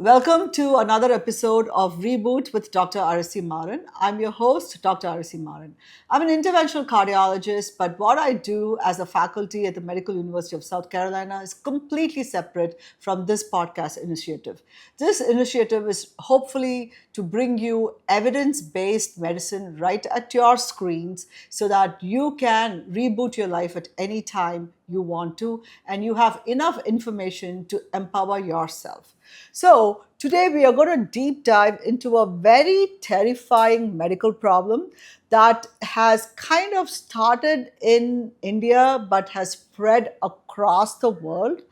Welcome to another episode of Reboot with Dr. Arasi Maran. I'm your host, Dr. Arasi Maran. I'm an interventional cardiologist, but what I do as a faculty at the Medical University of South Carolina is completely separate from this podcast initiative. This initiative is hopefully to bring you evidence-based medicine right at your screens so that you can reboot your life at any time you want to, and you have enough information to empower yourself. So, today we are going to deep dive into a very terrifying medical problem that has kind of started in India but has spread across the world.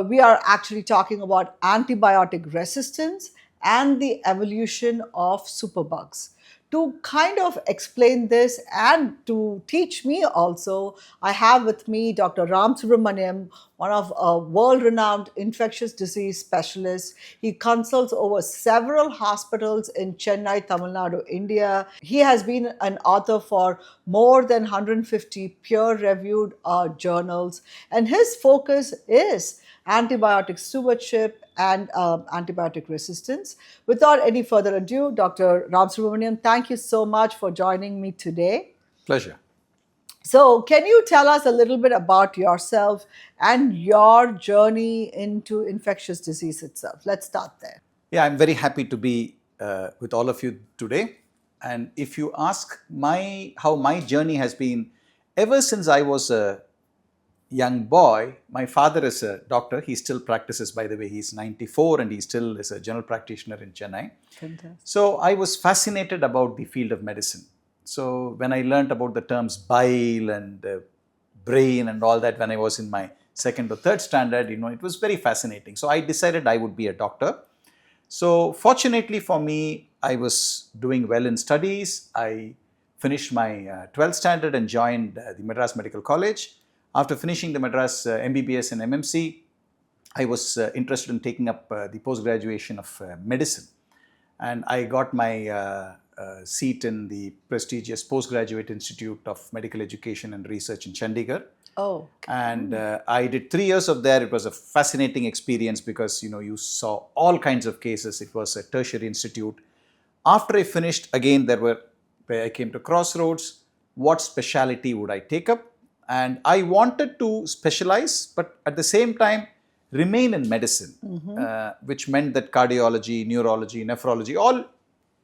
We are actually talking about antibiotic resistance and the evolution of superbugs. To kind of explain this and to teach me also, I have with me Dr. Ramasubramanian, one of a world-renowned infectious disease specialists. He consults over several hospitals in Chennai, Tamil Nadu, India. He has been an author for more than 150 peer-reviewed journals, and his focus is antibiotic stewardship and antibiotic resistance. Without any further ado, Dr. Ramasubramanian, thank you so much for joining me today. Pleasure. So, can you tell us a little bit about yourself and your journey into infectious disease itself? Let's start there. Yeah, I'm very happy to be with all of you today. And if you ask how my journey has been, ever since I was a young boy, my father is a doctor. He still practices, by the way. He's 94 and he still is a general practitioner in Chennai. Fantastic. So I was fascinated about the field of medicine. So when I learned about the terms bile and brain and all that when I was in my second or third standard, it was very fascinating. So I decided I would be a doctor. So fortunately for me, I was doing well in studies. I finished my 12th standard and joined the Madras Medical College. After finishing the Madras MBBS and MMC, I was interested in taking up the post-graduation of medicine. And I got my seat in the prestigious Postgraduate Institute of Medical Education and Research in Chandigarh. Oh. And I did 3 years of there. It was a fascinating experience because, you saw all kinds of cases. It was a tertiary institute. After I finished, again, I came to crossroads. What specialty would I take up? And I wanted to specialize, but at the same time, remain in medicine, which meant that cardiology, neurology, nephrology, all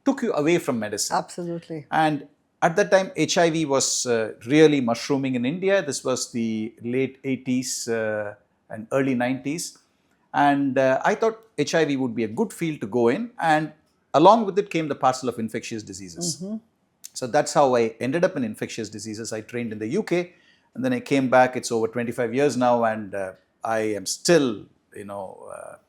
took you away from medicine. Absolutely. And at that time, HIV was really mushrooming in India. This was the late 80s and early 90s. And I thought HIV would be a good field to go in. And along with it came the parcel of infectious diseases. So that's how I ended up in infectious diseases. I trained in the UK. And then I came back. It's over 25 years now, and I am still,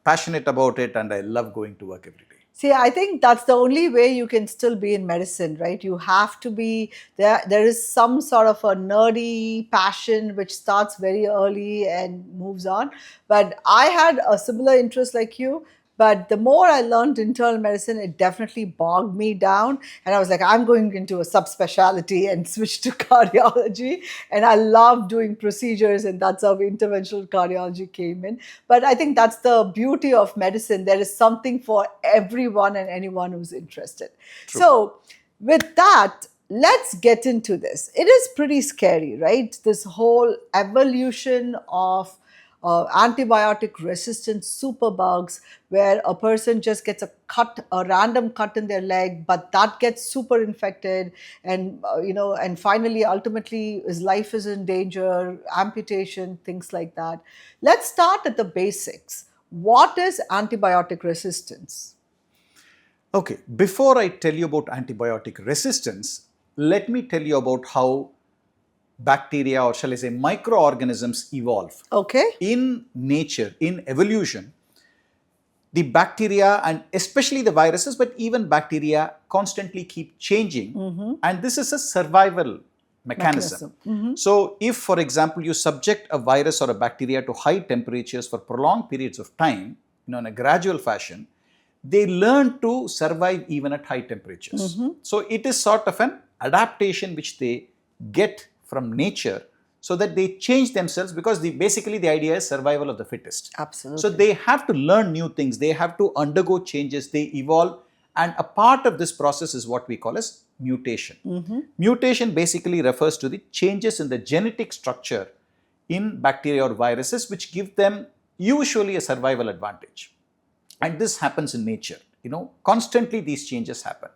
passionate about it, and I love going to work every day. See, I think that's the only way you can still be in medicine, right? You have to be there. There is some sort of a nerdy passion which starts very early and moves on. But I had a similar interest like you. But the more I learned internal medicine, it definitely bogged me down. And I was like, I'm going into a subspecialty and switch to cardiology. And I love doing procedures, and that's how interventional cardiology came in. But I think that's the beauty of medicine. There is something for everyone and anyone who's interested. True. So with that, let's get into this. It is pretty scary, right? This whole evolution of antibiotic resistant superbugs, where a person just gets a random cut in their leg, but that gets super infected, and and finally, ultimately, his life is in danger, amputation, things like that. Let's start at the basics. What is antibiotic resistance? Okay, before I tell you about antibiotic resistance, let me tell you about how bacteria, or shall I say microorganisms, evolve. Okay. In nature, in evolution, the bacteria, and especially the viruses, but even bacteria, constantly keep changing. And this is a survival mechanism. So if, for example, you subject a virus or a bacteria to high temperatures for prolonged periods of time, in a gradual fashion, they learn to survive even at high temperatures. So it is sort of an adaptation which they get from nature so that they change themselves, because basically the idea is survival of the fittest. Absolutely. So they have to learn new things, they have to undergo changes, they evolve, and a part of this process is what we call as mutation. Mutation basically refers to the changes in the genetic structure in bacteria or viruses which give them usually a survival advantage. And this happens in nature. Constantly these changes happen.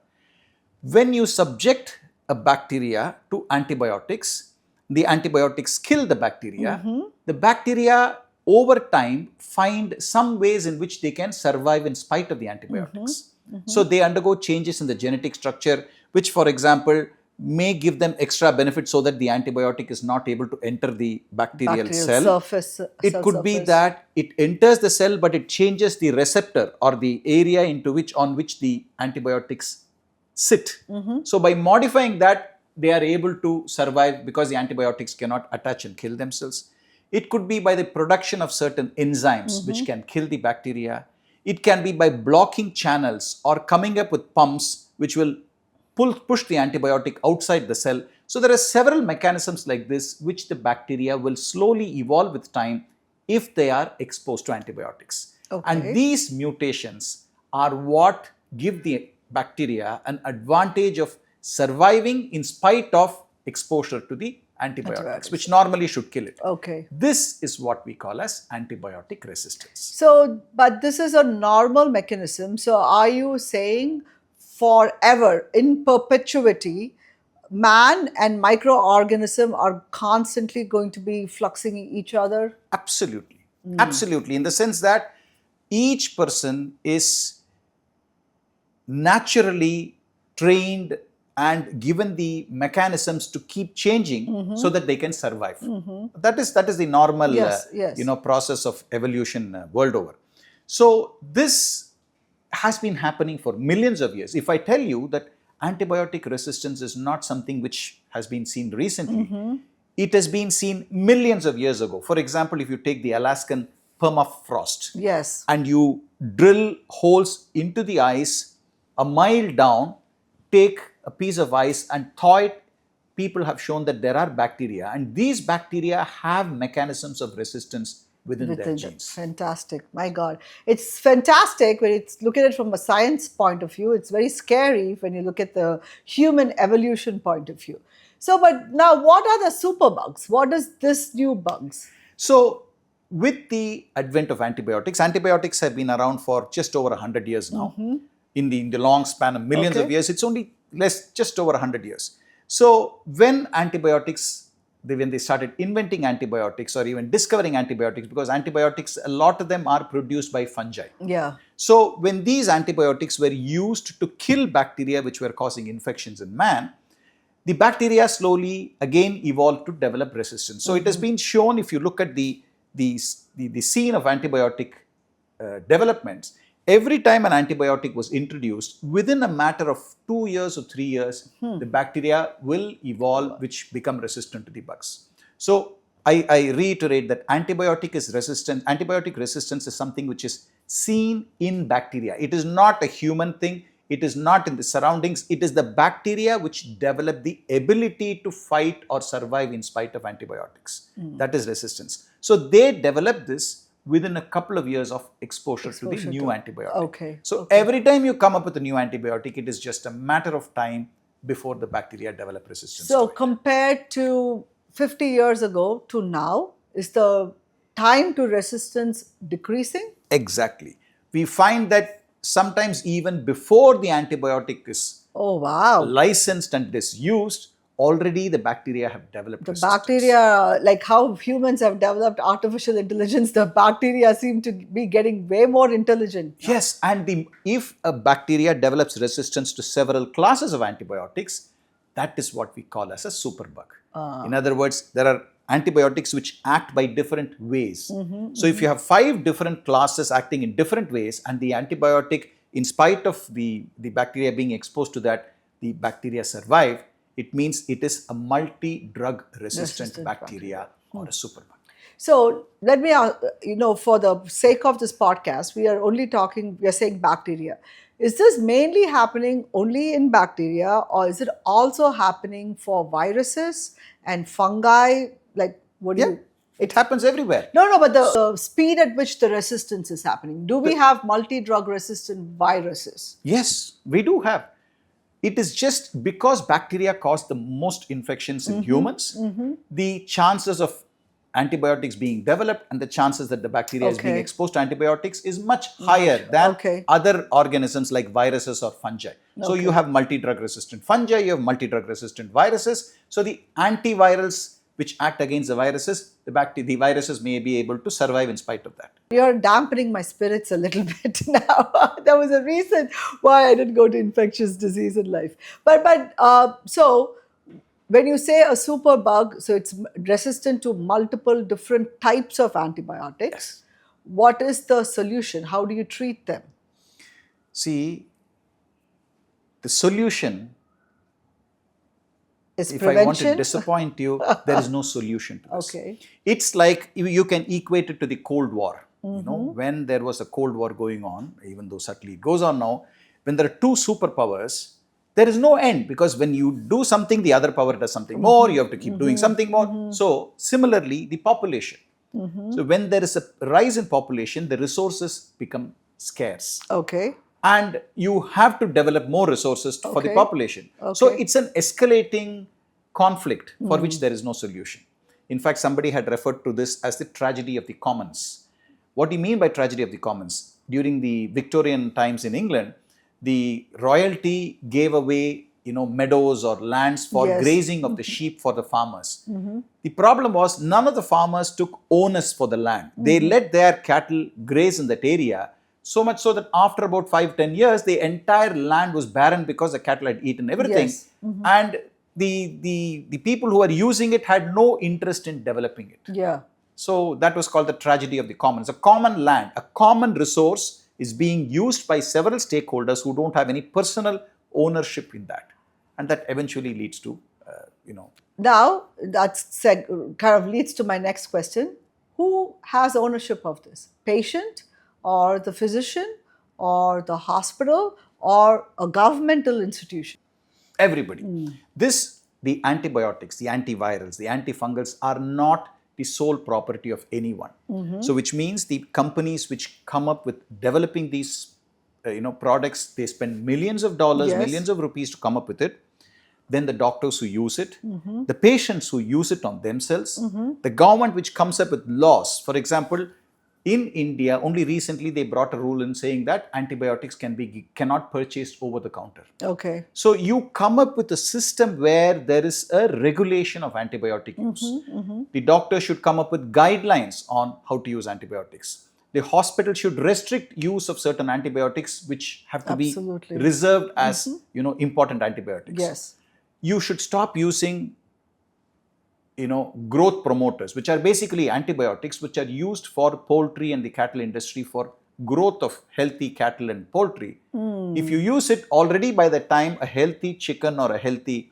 When you subject a bacteria to antibiotics, the antibiotics kill the bacteria. The bacteria over time find some ways in which they can survive in spite of the antibiotics. So they undergo changes in the genetic structure, which, for example, may give them extra benefit so that the antibiotic is not able to enter the bacterial cell. It could be that it enters the cell, but it changes the receptor or the area on which the antibiotics sit. So by modifying that, they are able to survive because the antibiotics cannot attach and kill themselves. It could be by the production of certain enzymes which can kill the bacteria. It can be by blocking channels or coming up with pumps which will push the antibiotic outside the cell. So there are several mechanisms like this which the bacteria will slowly evolve with time if they are exposed to antibiotics. And these mutations are what give the bacteria an advantage of surviving in spite of exposure to the antibiotics, which normally should kill it. This is what we call as antibiotic resistance. So, but this is a normal mechanism. So, are you saying forever, in perpetuity, man and microorganism are constantly going to be fluxing each other? Absolutely. Absolutely. In the sense that each person is naturally trained and given the mechanisms to keep changing so that they can survive. That is the normal process of evolution world over. So this has been happening for millions of years. If I tell you that antibiotic resistance is not something which has been seen recently, it has been seen millions of years ago. For example, if you take the Alaskan permafrost, and you drill holes into the ice a mile down, take a piece of ice and thaw it, people have shown that there are bacteria, and these bacteria have mechanisms of resistance within their genes. Fantastic. My God. It's fantastic when you look at it from a science point of view. It's very scary when you look at the human evolution point of view. So, but now what are the superbugs? What is this new bugs? So, with the advent of antibiotics have been around for just over 100 years now. In the long span of millions of years, it's only just over 100 years. So when they started inventing antibiotics or even discovering antibiotics, because antibiotics, a lot of them are produced by fungi. So when these antibiotics were used to kill bacteria which were causing infections in man, the bacteria slowly again evolved to develop resistance. So it has been shown, if you look at the scene of antibiotic developments, every time an antibiotic was introduced, within a matter of 2 years or 3 years, the bacteria will evolve which become resistant to the bugs. So I reiterate that antibiotic resistance is something which is seen in bacteria. It is not a human thing. It is not in the surroundings. It is the bacteria which develop the ability to fight or survive in spite of antibiotics. That is resistance. So they develop this within a couple of years of exposure to the new antibiotic. So every time you come up with a new antibiotic, it is just a matter of time before the bacteria develop resistance. So compared to 50 years ago to now, is the time to resistance decreasing? Exactly. We find that sometimes even before the antibiotic is licensed and is used, already the bacteria have developed resistance. Bacteria, like how humans have developed artificial intelligence, the bacteria seem to be getting way more intelligent. Yes, and if a bacteria develops resistance to several classes of antibiotics, that is what we call as a superbug. In other words, there are antibiotics which act by different ways. So if you have 5 different classes acting in different ways, and the antibiotic, in spite of the bacteria being exposed to that, the bacteria survive, it means it is a multi-drug resistant bacteria or a superbug. So let me, for the sake of this podcast, we are saying bacteria. Is this mainly happening only in bacteria, or is it also happening for viruses and fungi? Like, what do Yeah, you... it happens everywhere. No, but the speed at which the resistance is happening. Do we have multi-drug resistant viruses? Yes, we do have. It is just because bacteria cause the most infections in humans, the chances of antibiotics being developed and the chances that the bacteria is being Okay. exposed to antibiotics is much higher than Okay. other organisms like viruses or fungi. So you Okay. have multi-drug resistant fungi, you have multi-drug resistant viruses. So the antivirals which act against the viruses, the viruses may be able to survive in spite of that. You're dampening my spirits a little bit now. There was a reason why I didn't go to infectious disease in life. So when you say a superbug, so it's resistant to multiple different types of antibiotics. What is the solution? How do you treat them? See, the solution, Is if I want to prevention? disappoint you, there is no solution to this. Okay. It's like you can equate it to the Cold War. You know, when there was a Cold War going on, even though subtly it goes on now, when there are two superpowers, there is no end, because when you do something, the other power does something more, you have to keep doing something more. So similarly, the population. So when there is a rise in population, the resources become scarce. Okay. And you have to develop more resources for the Okay. population. So Okay. it's an escalating conflict for which there is no solution. In fact, somebody had referred to this as the tragedy of the commons. What do you mean by tragedy of the commons? During the Victorian times in England, the royalty gave away, meadows or lands for Yes. grazing of the sheep for the farmers. The problem was none of the farmers took onus for the land. They let their cattle graze in that area, so much so that after about 5-10 years, the entire land was barren because the cattle had eaten everything. Yes. And the people who were using it had no interest in developing it. Yeah. So that was called the tragedy of the commons. A common land, a common resource is being used by several stakeholders who don't have any personal ownership in that. And that eventually leads to, Now, kind of leads to my next question. Who has ownership of this? Patient or the physician or the hospital or a governmental institution? everybody. The antibiotics, the antivirals, the antifungals are not the sole property of anyone. So which means the companies which come up with developing these products, they spend millions of dollars, Yes. millions of rupees to come up with it. Then the doctors who use it, the patients who use it on themselves, the government which comes up with laws. For example, in India, only recently they brought a rule in saying that antibiotics cannot purchased over the counter. Okay. So you come up with a system where there is a regulation of antibiotic use. The doctor should come up with guidelines on how to use antibiotics. The hospital should restrict use of certain antibiotics which have to Absolutely. be reserved as important antibiotics. Yes. You should stop using growth promoters, which are basically antibiotics which are used for poultry and the cattle industry for growth of healthy cattle and poultry. If you use it already, by the time a healthy chicken or a healthy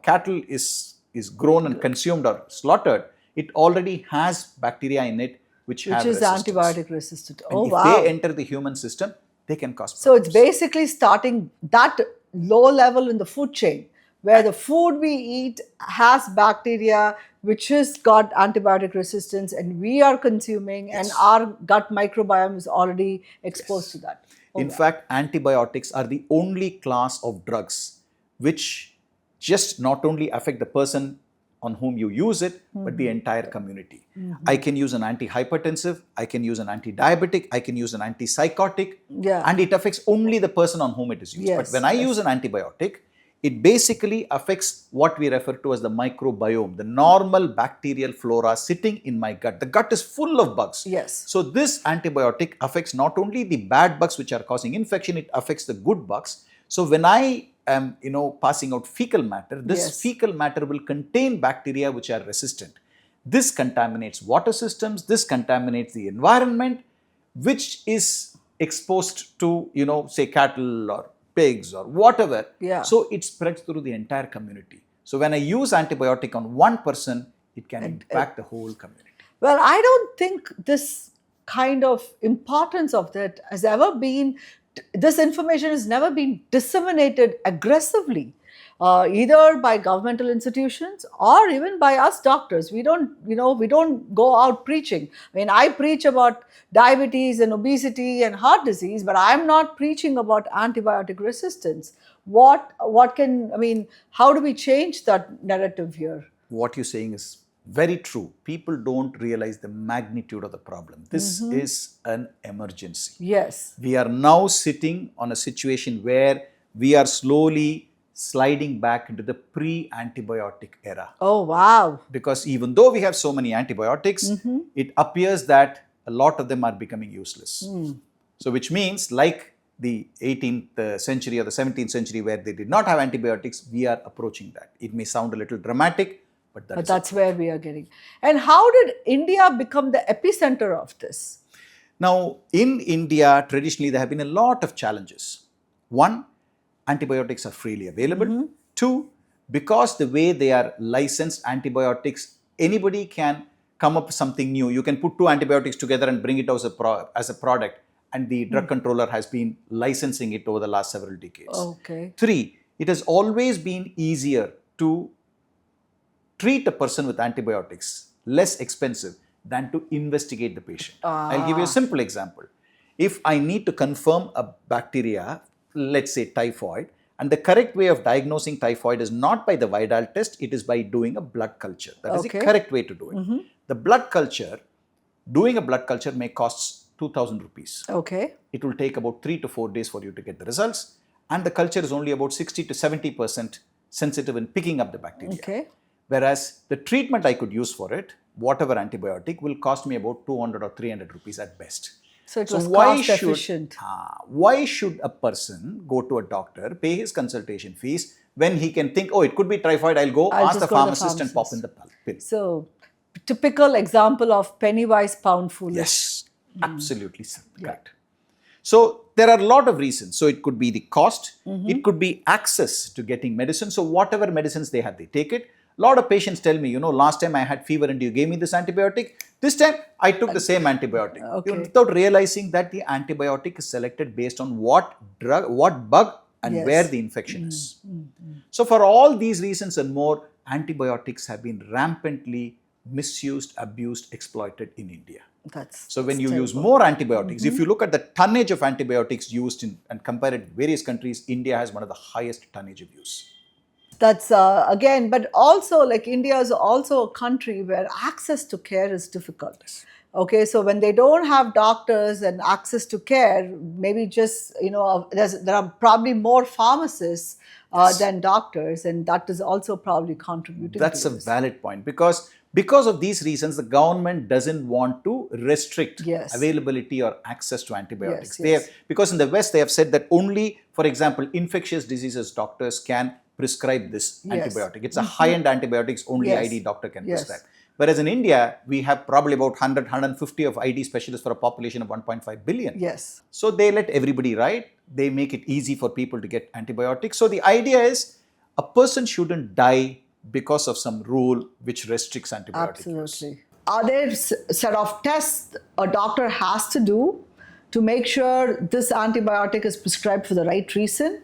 cattle is grown and consumed or slaughtered, it already has bacteria in it which have Which is resistance. antibiotic resistant. And if wow. they enter the human system, they can cause So it's problems. basically starting that low level in the food chain, where the food we eat has bacteria which has got antibiotic resistance and we are consuming, and our gut microbiome is already exposed to that. In fact, antibiotics are the only class of drugs which just not only affect the person on whom you use it, but the entire community. I can use an antihypertensive, I can use an anti-diabetic, I can use an antipsychotic, Yeah. and it affects only the person on whom it is used. Yes, But when I use an antibiotic, it basically affects what we refer to as the microbiome, the normal bacterial flora sitting in my gut. The gut is full of bugs. Yes. So this antibiotic affects not only the bad bugs which are causing infection, it affects the good bugs. So when I am, passing out fecal matter, this Yes. fecal matter will contain bacteria which are resistant. This contaminates water systems, this contaminates the environment, which is exposed to, say cattle or pigs or whatever. Yeah. So it spreads through the entire community. So when I use antibiotic on one person, it can impact the whole community. Well, I don't think this kind of importance of that has ever been, this information has never been disseminated aggressively. either by governmental institutions or even by us doctors. We don't go out preaching. I mean, I preach about diabetes and obesity and heart disease, but I'm not preaching about antibiotic resistance. How do we change that narrative here? What you're saying is very true. People don't realize the magnitude of the problem. This is an emergency. Yes. We are now sitting on a situation where we are slowly sliding back into the pre-antibiotic era. Oh, wow. Because even though we have so many antibiotics, it appears that a lot of them are becoming useless. So which means, like the 18th century or the 17th century where they did not have antibiotics, we are approaching that. It may sound a little dramatic, but that's where we are getting. And how did India become the epicenter of this? Now, in India, traditionally, there have been a lot of challenges. One, antibiotics are freely available. Two, because the way they are licensed antibiotics, anybody can come up with something new. You can put two antibiotics together and bring it as a product, and the drug controller has been licensing it over the last several decades. Okay. Three, it has always been easier to treat a person with antibiotics, less expensive than to investigate the patient. I'll give you a simple example. If I need to confirm a bacteria, let's say typhoid, and the correct way of diagnosing typhoid is not by the Vidal test, it is by doing a blood culture. That is the correct way to do it. The blood culture, doing a blood culture may cost 2,000 rupees. Okay. It will take about 3 to 4 days for you to get the results, and the culture is only about 60 to 70% sensitive in picking up the bacteria. Okay. Whereas the treatment I could use for it, whatever antibiotic, will cost me about 200 or 300 rupees at best. So it was cost efficient. Why should a person go to a doctor, pay his consultation fees, when he can think, oh, it could be typhoid, I'll ask the pharmacist and pop in the pill. So, typical example of penny wise, pound foolish. Yes, absolutely correct. So, there are a lot of reasons. So, it could be the cost, it could be access to getting medicine. So, whatever medicines they have, they take it. A lot of patients tell me, last time I had fever and you gave me this antibiotic. This time I took the same antibiotic. Without realizing that the antibiotic is selected based on what bug and where the infection is. So for all these reasons and more, antibiotics have been rampantly misused, abused, exploited in India. So when you use more antibiotics, if you look at the tonnage of antibiotics used and compare it with various countries, India has one of the highest tonnage of use. That's again, but also like India is also a country where access to care is difficult. Okay, so when they don't have doctors and access to care, maybe just, there are probably more pharmacists than doctors, and that is also probably contributing That's to a valid point, because of these reasons, the government doesn't want to restrict availability or access to antibiotics. Because in the West, they have said that only, for example, infectious diseases doctors can prescribe this antibiotic. It's a high-end antibiotics only ID doctor can prescribe. Whereas in India, we have probably about 100, 150 of ID specialists for a population of 1.5 billion. So they let everybody write. They make it easy for people to get antibiotics. So the idea is a person shouldn't die because of some rule which restricts antibiotic use. Are there set of tests a doctor has to do to make sure this antibiotic is prescribed for the right reason?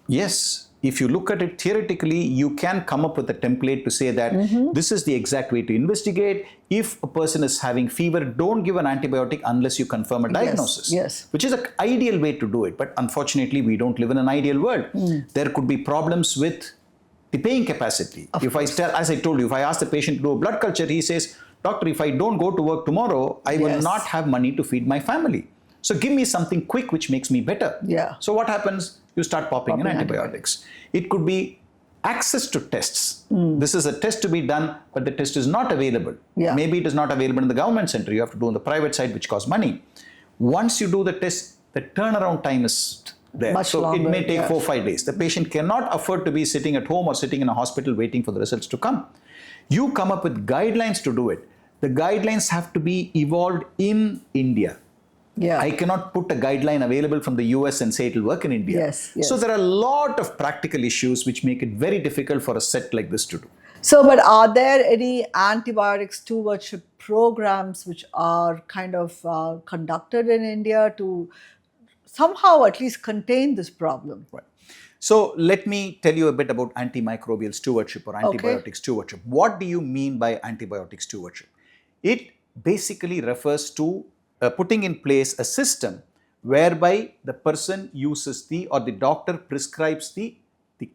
Yes. If you look at it theoretically, you can come up with a template to say that this is the exact way to investigate. If a person is having fever, don't give an antibiotic unless you confirm a diagnosis. Which is an ideal way to do it. But unfortunately, we don't live in an ideal world. There could be problems with the paying capacity. As I told you, if I ask the patient to do a blood culture, he says, doctor, if I don't go to work tomorrow, I will not have money to feed my family. So give me something quick which makes me better. So what happens? You start popping in antibiotics. It could be access to tests. This is a test to be done, but the test is not available. Maybe it is not available in the government center. You have to do on the private side, which costs money. Once you do the test, the turnaround time is there. Much longer, it may take 4 or 5 days. The patient cannot afford to be sitting at home or sitting in a hospital waiting for the results to come. You come up with guidelines to do it. The guidelines have to be evolved in India. I cannot put a guideline available from the US and say it will work in India. So there are a lot of practical issues which make it very difficult for a set like this to do. So, but are there any antibiotic stewardship programs which are kind of conducted in India to somehow at least contain this problem? So let me tell you a bit about antimicrobial stewardship or Okay. antibiotic stewardship. What do you mean by antibiotic stewardship? It basically refers to putting in place a system whereby the person uses or the doctor prescribes the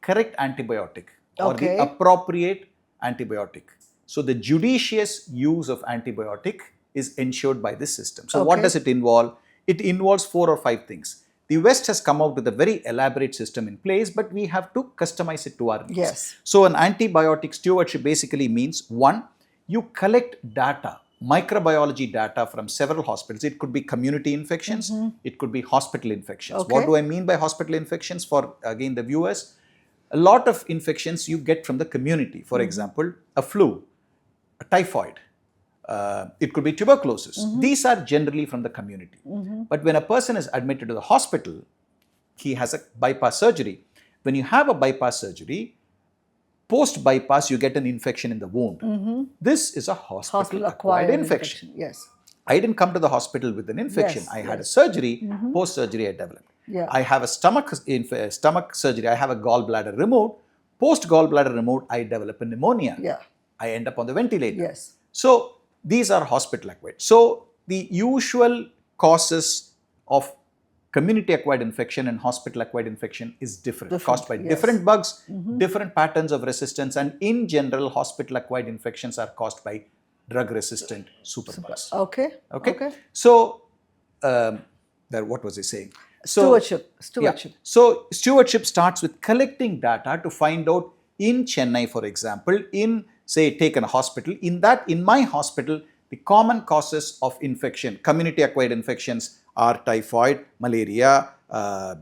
correct antibiotic or the Okay. appropriate antibiotic. So the judicious use of antibiotic is ensured by this system. So what Okay. does it involve? It involves 4 or 5 things. The West has come out with a very elaborate system in place, but we have to customize it to our needs. Yes. So an antibiotic stewardship basically means, one, you collect data, microbiology data from several hospitals. It could be community infections, it could be hospital infections. Okay. What do I mean by hospital infections for, again, the viewers? A lot of infections you get from the community. For example, a flu, a typhoid, it could be tuberculosis. These are generally from the community. But when a person is admitted to the hospital, he has a bypass surgery. When you have a bypass surgery, post bypass, you get an infection in the wound. This is a hospital acquired infection. Yes. I didn't come to the hospital with an infection. Yes, I had a surgery. Post surgery, I developed. Yeah. I have a stomach surgery. I have a gallbladder removed. Post gallbladder removed, I develop a pneumonia. Yeah. I end up on the ventilator. Yes. So these are hospital acquired. So the usual causes of community acquired infection and hospital acquired infection is different, caused by yes. different bugs, different patterns of resistance, and in general, hospital acquired infections are caused by drug resistant superbugs. Okay. Okay. So, what was I saying? So, Stewardship. Yeah. So stewardship starts with collecting data to find out in Chennai, for example, in say take a hospital, in my hospital, the common causes of infection, community acquired infections are typhoid, malaria,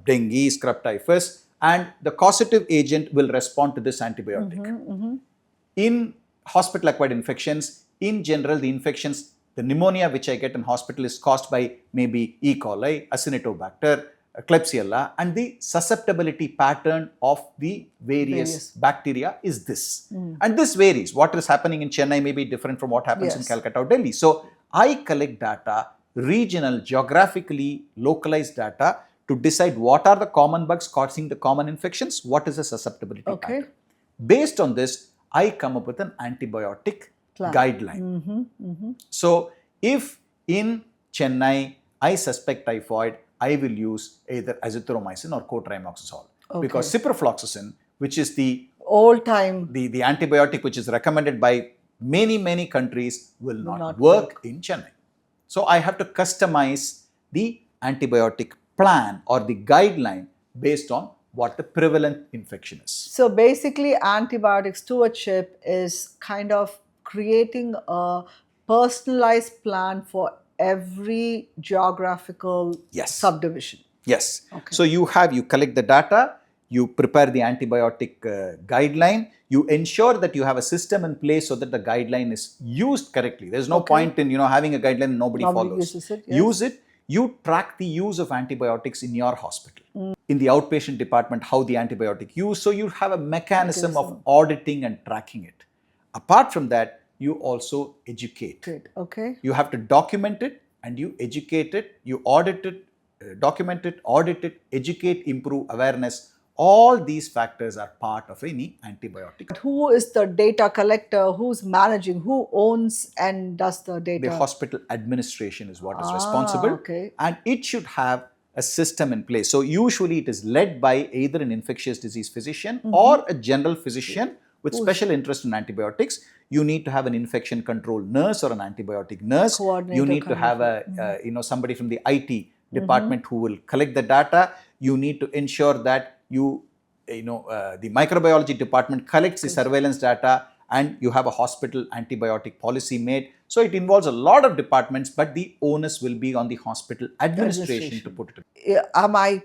dengue, scrub typhus, and the causative agent will respond to this antibiotic. In hospital acquired infections, in general, the infections, the pneumonia which I get in hospital is caused by maybe E. coli, Acinetobacter, Klebsiella, and the susceptibility pattern of the various bacteria is this. And this varies. What is happening in Chennai may be different from what happens in Calcutta or Delhi. So I collect data, regional, geographically localized data to decide what are the common bugs causing the common infections, what is the susceptibility pattern. Based on this, I come up with an antibiotic guideline. So if in Chennai I suspect typhoid, I will use either azithromycin or cotrimoxazole. Because ciprofloxacin, which is the old time, the antibiotic which is recommended by many countries, will not work in Chennai. So I have to customize the antibiotic plan or the guideline based on what the prevalent infection is. So basically, antibiotic stewardship is kind of creating a personalized plan for every geographical subdivision. Yes. So you collect the data, you prepare the antibiotic guideline, you ensure that you have a system in place so that the guideline is used correctly. There's no point in having a guideline and nobody follows. Uses it, Use it. You track the use of antibiotics in your hospital. In the outpatient department, how the antibiotic used. So you have a mechanism of auditing and tracking it. Apart from that, you also educate. You have to document it and you educate it, you audit it, document it, audit it, educate, improve awareness. All these factors are part of any antibiotic. But who is the data collector? Who's managing? Who owns and does the data? The hospital administration is what is responsible. And it should have a system in place. So usually it is led by either an infectious disease physician or a general physician with special interest in antibiotics. You need to have an infection control nurse or an antibiotic nurse. You need to have a somebody from the IT department who will collect the data. You need to ensure that the microbiology department collects the surveillance data and you have a hospital antibiotic policy made. So it involves a lot of departments, but the onus will be on the hospital administration to put it in. Am I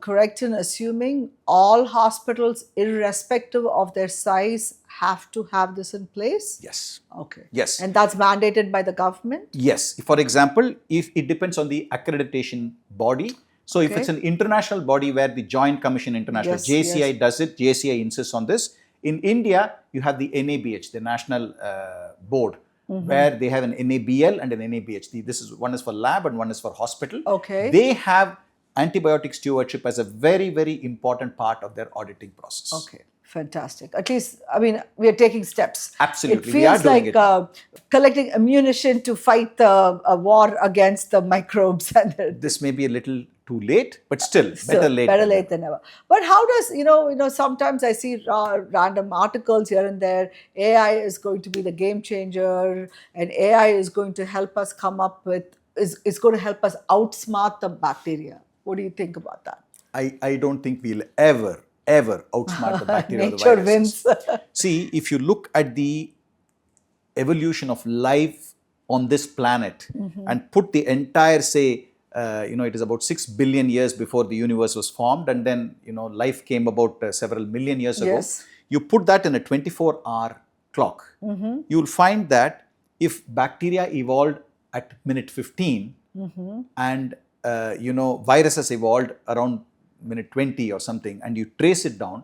correct in assuming all hospitals, irrespective of their size, have to have this in place? Yes. Yes. And that's mandated by the government? Yes. For example, if it depends on the accreditation body. So if it's an international body where the Joint Commission International, JCI does it, JCI insists on this. In India, you have the NABH, the National Board, where they have an NABL and an NABH. One is for lab and one is for hospital. They have antibiotic stewardship as a very, very important part of their auditing process. Okay, fantastic. At least, I mean, we are taking steps. Absolutely, It we are feels doing like it. collecting ammunition to fight the war against the microbes. And This may be a little too late, but still, better late better than late never. than never. But how does, sometimes I see random articles here and there. AI is going to be the game changer, and AI is going to help us come up with, is going to help us outsmart the bacteria. What do you think about that? I don't think we'll ever outsmart the bacteria or the Nature viruses. wins. See, if you look at the evolution of life on this planet and put the entire, say, it is about 6 billion years before the universe was formed, and then, life came about several million years ago. Yes. You put that in a 24-hour clock. You'll find that if bacteria evolved at minute 15 and, viruses evolved around minute 20 or something, and you trace it down,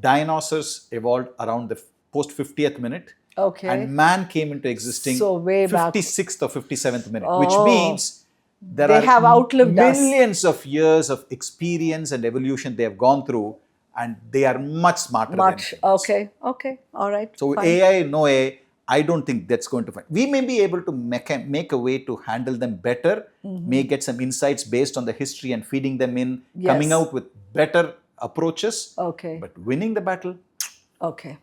dinosaurs evolved around the post 50th minute. Okay. And man came into existing So way back. 56th or 57th minute, Oh. which means they have outlived us. millions of years of experience and evolution they have gone through, and they are much smarter than humans. Okay. All right. So fine. AI, no AI, I don't think that's going to find. We may be able to make a way to handle them better, may get some insights based on the history and feeding them in, coming out with better approaches. Okay. But winning the battle, Okay.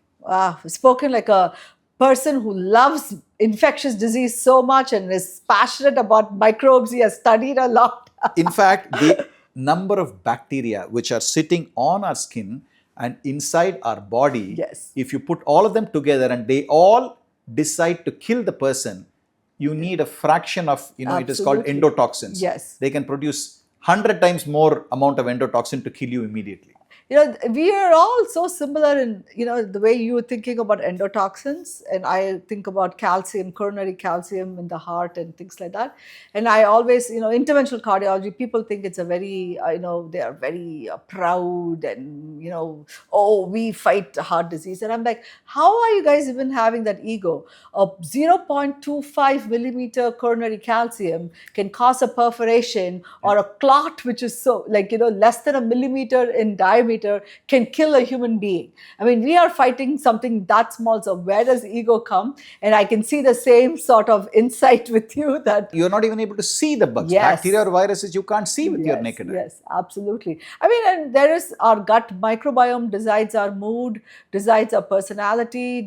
Spoken like a person who loves infectious disease so much and is passionate about microbes. He has studied a lot. in fact, the number of bacteria which are sitting on our skin and inside our body, Yes. if you put all of them together and they all decide to kill the person, you need a fraction of, it is called Absolutely. endotoxins. Yes. They can produce 100 times more amount of endotoxin to kill you immediately. We are all so similar in, the way you were thinking about endotoxins, and I think about calcium, coronary calcium in the heart and things like that. And I always, interventional cardiology, people think it's a very, they are very proud and, we fight heart disease. And I'm like, how are you guys even having that ego? A 0.25 millimeter coronary calcium can cause a perforation or a clot, which is so, less than a millimeter in diameter, can kill a human being. I mean, we are fighting something that small. So where does ego come? And I can see the same sort of insight with you that You're not even able to see the bugs. Yes. Bacteria or viruses you can't see with your naked eye. Yes, absolutely. I mean, and there is our gut microbiome decides our mood, decides our personality,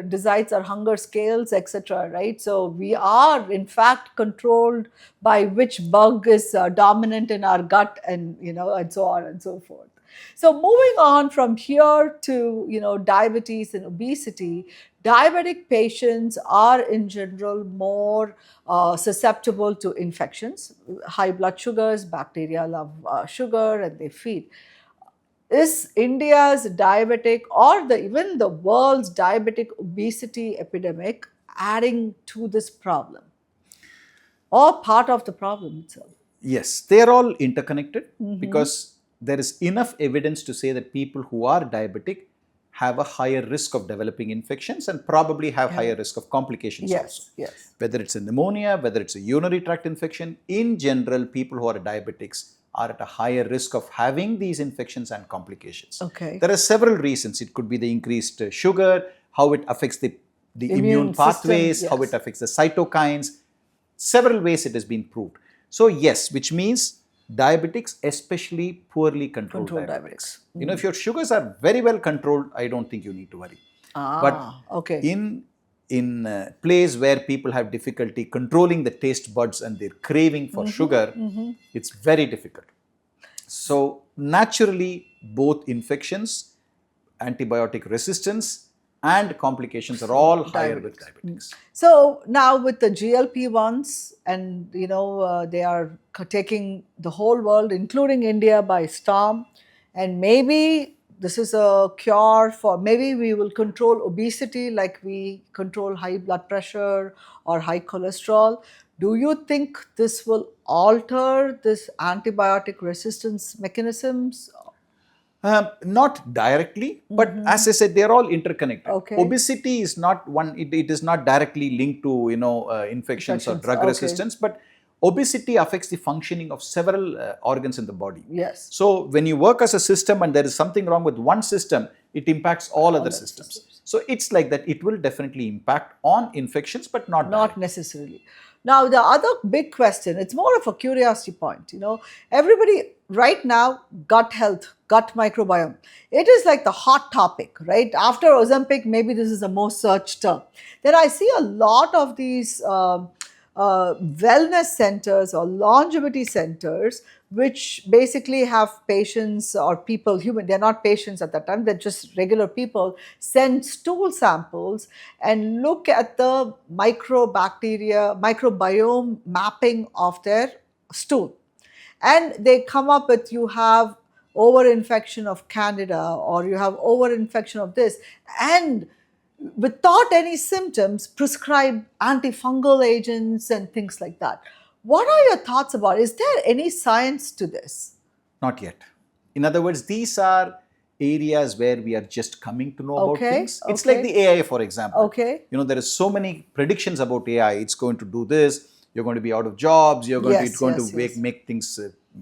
decides our hunger scales, etc. Right? So we are, in fact, controlled by which bug is dominant in our gut, and and so on and so forth. So moving on from here to diabetes and obesity, diabetic patients are in general more susceptible to infections. High blood sugars, bacteria love sugar and they feed. Is India's diabetic or even the world's diabetic obesity epidemic adding to this problem or part of the problem itself? Yes, they are all interconnected because there is enough evidence to say that people who are diabetic have a higher risk of developing infections and probably have higher risk of complications also. Yes. Whether it's a pneumonia, whether it's a urinary tract infection, in general, people who are diabetics are at a higher risk of having these infections and complications. Okay. There are several reasons. It could be the increased sugar, how it affects the immune pathways, system, how it affects the cytokines. Several ways it has been proved. So yes, which means diabetics, especially poorly controlled diabetics. If your sugars are very well controlled, I don't think you need to worry. But okay. in a place where people have difficulty controlling the taste buds and their craving for sugar, it's very difficult. So naturally, both infections, antibiotic resistance, and complications are all higher with diabetics. So now with the GLP-1s, and they are taking the whole world, including India, by storm, and maybe this is a cure for, maybe we will control obesity like we control high blood pressure or high cholesterol. Do you think this will alter this antibiotic resistance mechanisms? Not directly, but as I said, they are all interconnected. Okay. Obesity is not one; it is not directly linked to infections or drug resistance. But obesity affects the functioning of several organs in the body. Yes. So when you work as a system and there is something wrong with one system, it impacts all other systems. So it's like that. It will definitely impact on infections, but not necessarily. Now, the other big question, it's more of a curiosity point. Everybody right now, gut health, gut microbiome, it is like the hot topic, right? After Ozempic, maybe this is the most searched term. Then I see a lot of these wellness centers or longevity centers, which basically have patients or people, they're not patients at that time, they're just regular people, send stool samples and look at the microbiome mapping of their stool. And they come up with, you have overinfection of Candida, or you have overinfection of this, and without any symptoms, prescribe antifungal agents and things like that. What are your thoughts about it? Is there any science to this? Not yet. In other words, these are areas where we are just coming to know about things. It's like the AI, for example. There is so many predictions about AI. It's going to do this. You're going to be out of jobs. You're going to make things,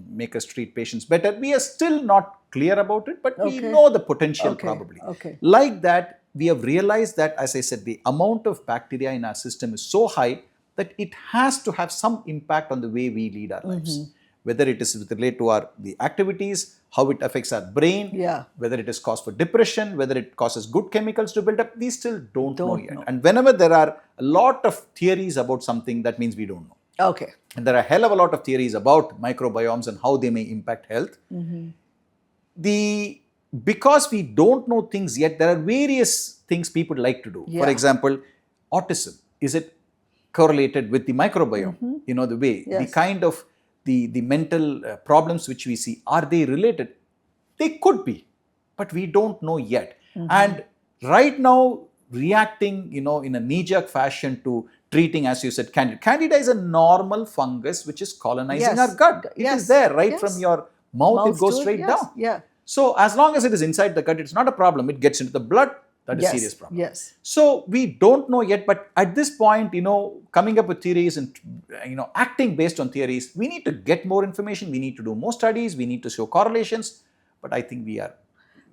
make us treat patients better. We are still not clear about it, but we know the potential probably. Like that, we have realized that, as I said, the amount of bacteria in our system is so high that it has to have some impact on the way we lead our lives. Whether it is related to the activities, how it affects our brain, whether it is cause for depression, whether it causes good chemicals to build up, we still don't know yet. And whenever there are a lot of theories about something, that means we don't know. And there are a hell of a lot of theories about microbiomes and how they may impact health. Because we don't know things yet, there are various things people like to do. For example, autism. Is it correlated with the microbiome? The way, the kind of the mental problems which we see, are they related? They could be, but we don't know yet. And right now, reacting, in a knee-jerk fashion to treating, as you said, Candida. Candida is a normal fungus which is colonizing our gut. It is there, right from your mouth, it goes straight down. So as long as it is inside the gut, it's not a problem. It gets into the blood, that is a serious problem. So we don't know yet, but at this point, coming up with theories and, acting based on theories, we need to get more information. We need to do more studies. We need to show correlations. But I think we are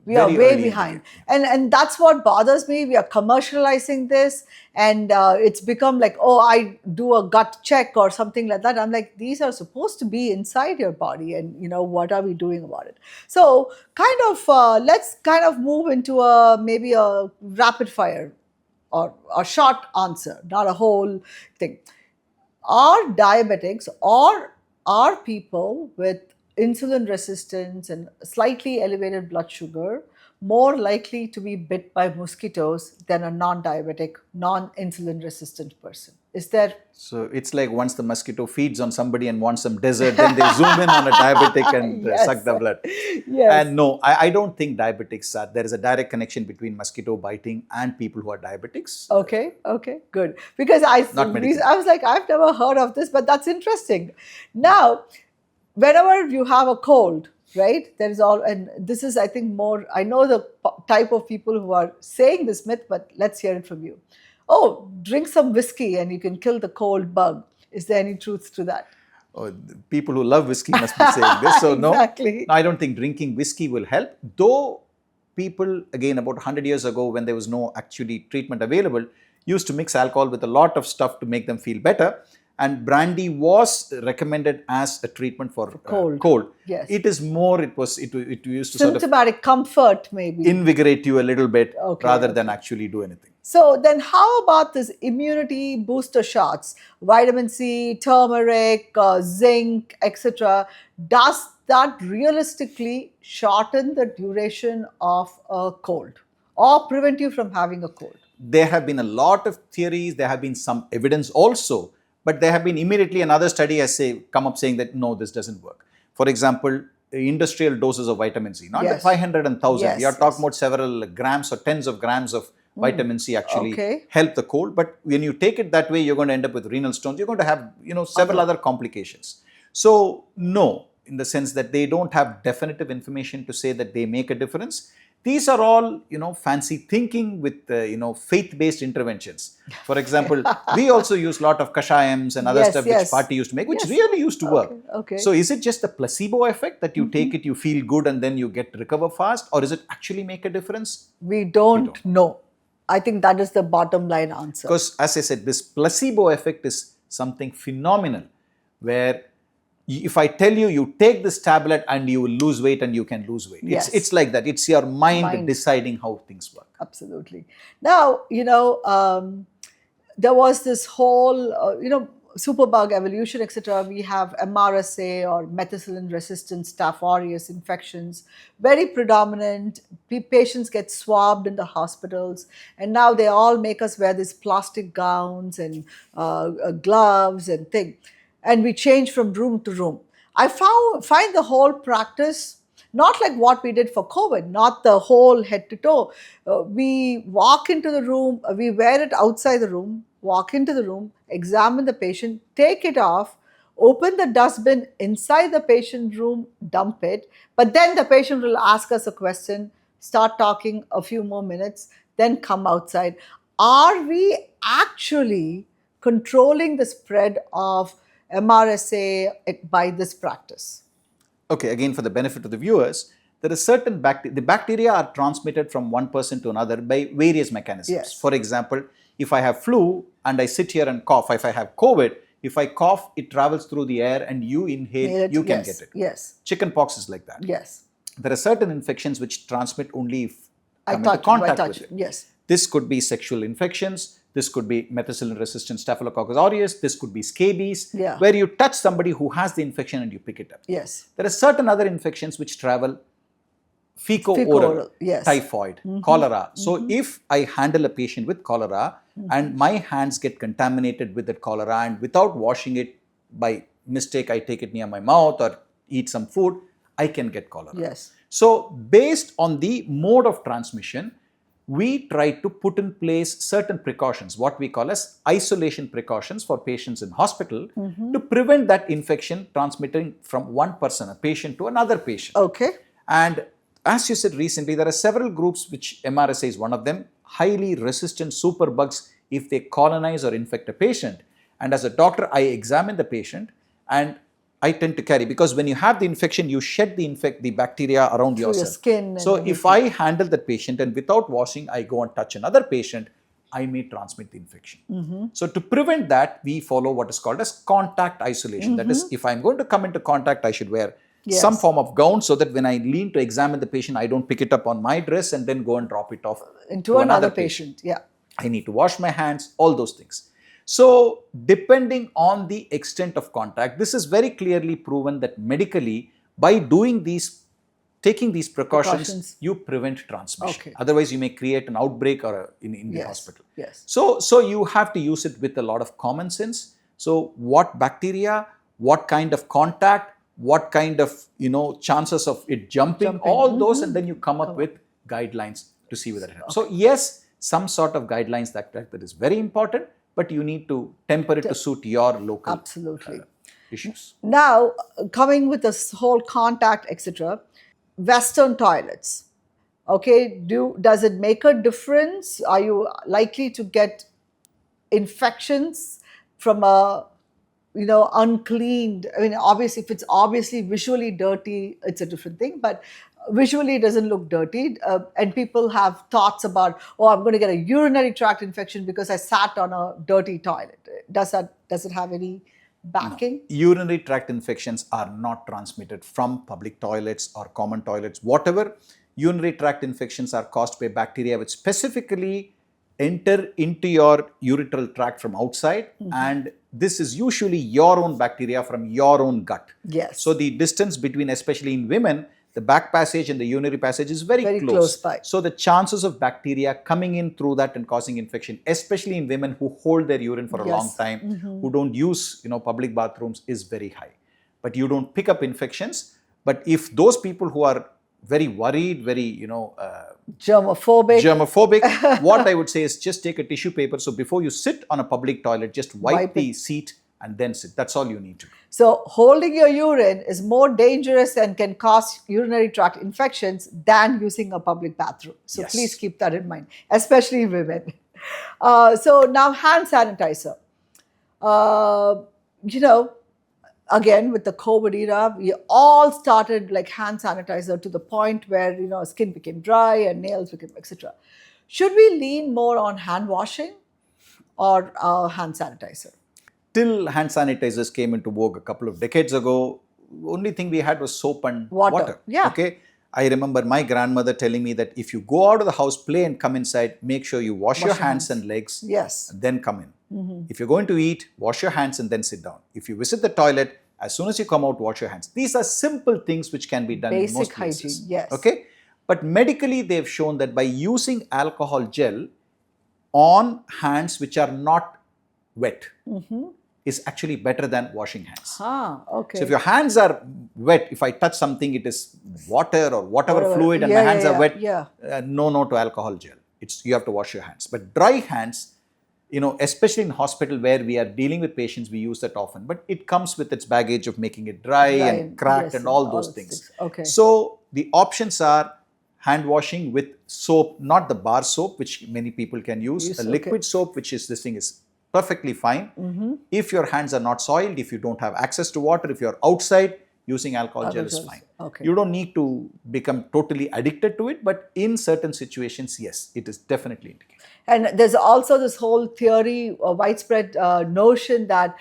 way behind. And that's what bothers me. We are commercializing this, and it's become like, I do a gut check or something like that. I'm like, these are supposed to be inside your body, and what are we doing about it? So let's move into maybe a rapid fire or a short answer, not a whole thing. Are diabetics or are people with insulin resistance and slightly elevated blood sugar more likely to be bit by mosquitoes than a non-diabetic, non-insulin resistant person? Is there? So it's like once the mosquito feeds on somebody and wants some dessert, then they zoom in on a diabetic and suck the blood. And no, I don't think diabetics are. There is a direct connection between mosquito biting and people who are diabetics. Okay, good. Because I was like, I've never heard of this, but that's interesting. Now, whenever you have a cold, right, there is and this is, I think, more, I know the type of people who are saying this myth, but let's hear it from you. Drink some whiskey and you can kill the cold bug. Is there any truth to that? People who love whiskey must be saying this. So Exactly. No, I don't think drinking whiskey will help. Though people, again, about 100 years ago, when there was no actually treatment available, used to mix alcohol with a lot of stuff to make them feel better. And brandy was recommended as a treatment for cold. Yes. It is more, it used to symptomatic comfort, maybe. Invigorate you a little bit rather than actually do anything. So then how about this immunity booster shots? Vitamin C, turmeric, zinc, etc. Does that realistically shorten the duration of a cold or prevent you from having a cold? There have been a lot of theories. There have been some evidence also. But there have been immediately another study has come up saying that no, this doesn't work. For example, industrial doses of vitamin C, not the 500 and 1000. We are talking about several grams or tens of grams of vitamin C actually help the cold. But when you take it that way, you're going to end up with renal stones. You're going to have several other complications. So no, in the sense that they don't have definitive information to say that they make a difference. These are all, fancy thinking with, faith-based interventions. For example, we also use a lot of kashayams and other Yes, stuff which yes. party used to make, which Yes. really used to work. Okay. So is it just the placebo effect that you take it, you feel good, and then you get recover fast, or is it actually make a difference? We don't know. I think that is the bottom line answer. Because as I said, this placebo effect is something phenomenal, where if I tell you, you take this tablet and you will lose weight and you can lose weight. Yes. It's like that. It's your mind deciding how things work. Absolutely. Now, there was this whole, superbug evolution, etc. We have MRSA or methicillin-resistant Staph aureus infections, very predominant. Patients get swabbed in the hospitals, and now they all make us wear these plastic gowns and gloves and thing, and we change from room to room. I find the whole practice not like what we did for COVID, not the whole head to toe. We walk into the room, we wear it outside the room, walk into the room, examine the patient, take it off, open the dustbin inside the patient room, dump it, but then the patient will ask us a question, start talking a few more minutes, then come outside. Are we actually controlling the spread of MRSA by this practice? Okay, again, for the benefit of the viewers, there is certain the bacteria are transmitted from one person to another by various mechanisms. Yes. For example, if I have flu and I sit here and cough, if I have COVID, if I cough, it travels through the air and you inhale, you can get it. Yes. Chickenpox is like that. Yes. There are certain infections which transmit only if I come into contact with it. Yes. This could be sexual infections. This could be methicillin-resistant Staphylococcus aureus. This could be scabies, where you touch somebody who has the infection and you pick it up. Yes. There are certain other infections which travel fecal-oral, typhoid, cholera. So if I handle a patient with cholera and my hands get contaminated with that cholera, and without washing it, by mistake I take it near my mouth or eat some food, I can get cholera. Yes. So based on the mode of transmission, we try to put in place certain precautions, what we call as isolation precautions for patients in hospital, to prevent that infection transmitting from one person, a patient, to another patient. Okay. And as you said recently, there are several groups, which MRSA is one of them, highly resistant superbugs if they colonize or infect a patient. And as a doctor, I examine the patient and I tend to carry, because when you have the infection, you shed the bacteria around yourself. Your skin. So if I handle that patient and without washing, I go and touch another patient, I may transmit the infection. So to prevent that, we follow what is called as contact isolation. That is, if I'm going to come into contact, I should wear some form of gown, so that when I lean to examine the patient, I don't pick it up on my dress and then go and drop it off into another patient. Yeah. I need to wash my hands, all those things. So depending on the extent of contact, this is very clearly proven that medically, by taking these precautions, you prevent transmission. Okay. Otherwise, you may create an outbreak or in the hospital. Yes. So you have to use it with a lot of common sense. So what bacteria, what kind of contact, what kind of chances of it jumping. All those, and then you come up with guidelines to see whether it helps. So yes, some sort of guidelines that is very important, but you need to temper it to suit your local issues. Now, coming with this whole contact, etc., Western toilets. Okay, does it make a difference? Are you likely to get infections from a uncleaned? I mean, obviously, if it's obviously visually dirty, it's a different thing, but visually it doesn't look dirty, and people have thoughts about, I'm going to get a urinary tract infection because I sat on a dirty toilet. Does it have any backing? No. Urinary tract infections are not transmitted from public toilets or common toilets. Whatever, urinary tract infections are caused by bacteria which specifically enter into your urethral tract from outside, and this is usually your own bacteria from your own gut. Yes. So the distance between, especially in women, the back passage and the urinary passage is very close by. So the chances of bacteria coming in through that and causing infection, especially in women who hold their urine for a long time, who don't use public bathrooms, is very high. But you don't pick up infections. But if those people who are very worried, very germophobic, what I would say is just take a tissue paper. So before you sit on a public toilet, just wipe the seat and then sit. That's all you need to do. So holding your urine is more dangerous and can cause urinary tract infections than using a public bathroom. So Yes. please keep that in mind, especially women. So now hand sanitizer. You know, again with the COVID era, we all started like hand sanitizer to the point where skin became dry and nails became etc. Should we lean more on hand washing or hand sanitizer? Till hand sanitizers came into vogue a couple of decades ago, only thing we had was soap and water. Yeah. Okay. I remember my grandmother telling me that if you go out of the house, play and come inside, make sure you wash your hands and legs, Yes. and then come in. If you're going to eat, wash your hands and then sit down. If you visit the toilet, as soon as you come out, wash your hands. These are simple things which can be done in most places. Basic hygiene, yes. Okay. But medically, they've shown that by using alcohol gel on hands which are not wet, is actually better than washing hands. Okay. So if your hands are wet, if I touch something, it is water or whatever fluid and my hands are wet, no to alcohol gel. You have to wash your hands. But dry hands, especially in hospital where we are dealing with patients, we use that often. But it comes with its baggage of making it dry and cracked and all those things. Okay. So the options are hand washing with soap, not the bar soap, which many people can use. A liquid soap, which is this thing is perfectly fine. If your hands are not soiled, if you don't have access to water, if you're outside, using alcohol gel is fine. Okay. You don't need to become totally addicted to it, but in certain situations, yes, it is definitely indicated. And there's also this whole theory, widespread notion that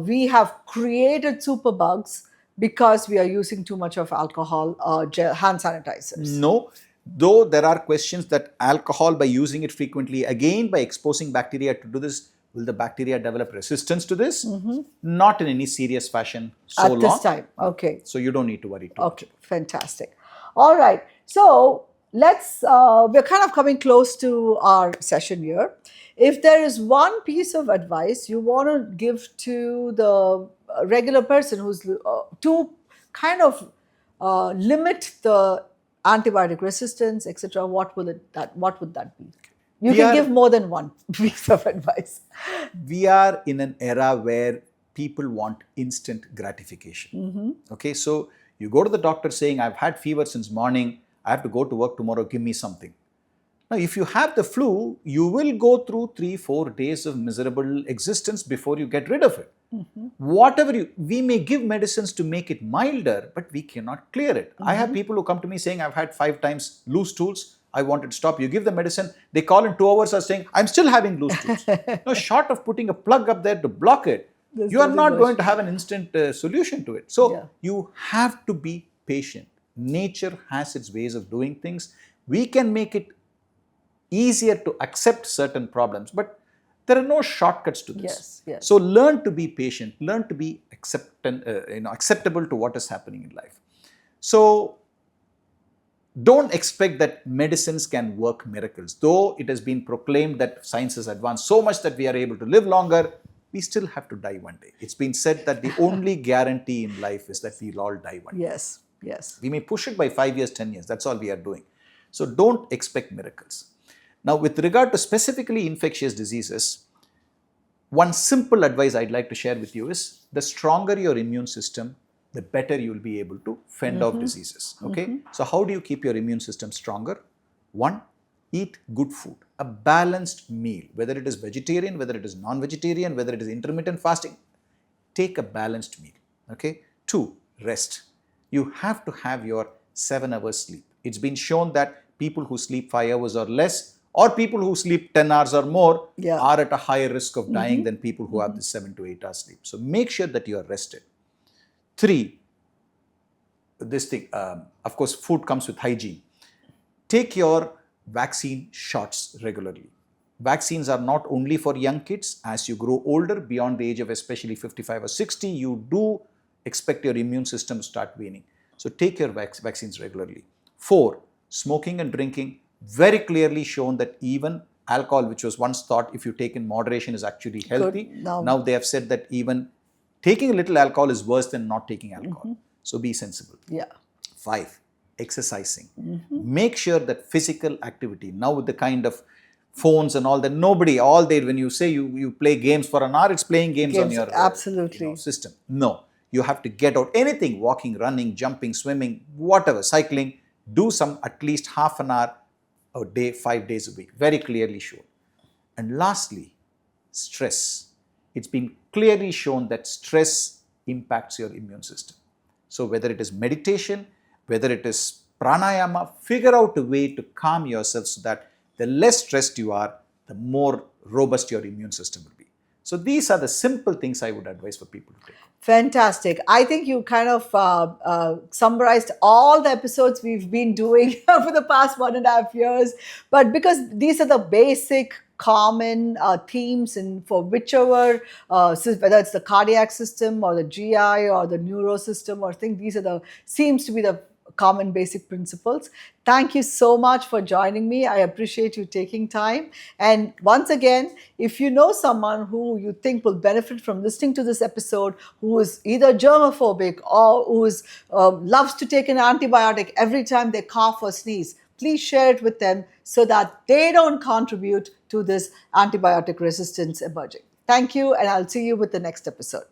we have created superbugs because we are using too much of alcohol gel, hand sanitizers. No. Though there are questions that alcohol, by using it frequently, again by exposing bacteria to do this, will the bacteria develop resistance to this? Not in any serious fashion At this time. Okay. So you don't need to worry too much. Okay, fantastic. All right. So we're kind of coming close to our session here. If there is one piece of advice you want to give to the regular person who's to kind of limit the antibiotic resistance, etc., what would that be? You can give more than one piece of advice. We are in an era where people want instant gratification. Okay, so you go to the doctor saying, I've had fever since morning, I have to go to work tomorrow, give me something. Now, if you have the flu, you will go through 3-4 days of miserable existence before you get rid of it. We may give medicines to make it milder, but we cannot clear it. I have people who come to me saying, I've had 5 times loose stools, I wanted to stop. You give the medicine, they call in 2 hours are saying, I'm still having loose stools. Now, short of putting a plug up there to block it, you are not going to have an instant solution to it. So, you have to be patient. Nature has its ways of doing things. We can make it easier to accept certain problems, but there are no shortcuts to this. Yes. So learn to be patient, learn to be acceptable to what is happening in life. So don't expect that medicines can work miracles. Though it has been proclaimed that science has advanced so much that we are able to live longer, we still have to die one day. It's been said that the only guarantee in life is that we'll all die one day. Yes. We may push it by 5 years, 10 years. That's all we are doing. So don't expect miracles. Now, with regard to specifically infectious diseases, one simple advice I'd like to share with you is the stronger your immune system, the better you'll be able to fend off diseases. Okay? So how do you keep your immune system stronger? 1, eat good food, a balanced meal, whether it is vegetarian, whether it is non-vegetarian, whether it is intermittent fasting, take a balanced meal. Okay? 2, rest. You have to have your 7 hours sleep. It's been shown that people who sleep 5 hours or less, or people who sleep 10 hours or more, are at a higher risk of dying than people who have the 7 to 8 hours sleep. So make sure that you are rested. 3, of course, food comes with hygiene. Take your vaccine shots regularly. Vaccines are not only for young kids. As you grow older, beyond the age of especially 55 or 60, you do expect your immune system to start waning. So take your vaccines regularly. 4, smoking and drinking. Very clearly shown that even alcohol, which was once thought if you take in moderation is actually healthy. Now they have said that even taking a little alcohol is worse than not taking alcohol. So be sensible. 5, exercising. Make sure that physical activity, now with the kind of phones and all that. Nobody, all day, when you say you play games for an hour, it's playing games on Games, your absolutely. system. No, you have to get out. Anything, walking, running, jumping, swimming, whatever, cycling, do some at least half an hour a day, 5 days a week, very clearly shown. And lastly, stress. It's been clearly shown that stress impacts your immune system. So whether it is meditation, whether it is pranayama, figure out a way to calm yourself so that the less stressed you are, the more robust your immune system will be. So these are the simple things I would advise for people to take. Fantastic. I think you kind of summarized all the episodes we've been doing for the past 1.5 years. But because these are the basic common themes and for whichever, whether it's the cardiac system or the GI or the neuro system or thing, these are the, seems to be the common basic principles. Thank you so much for joining me. I appreciate you taking time. And once again, if you know someone who you think will benefit from listening to this episode, who is either germophobic or who is, loves to take an antibiotic every time they cough or sneeze, please share it with them so that they don't contribute to this antibiotic resistance emerging. Thank you, and I'll see you with the next episode.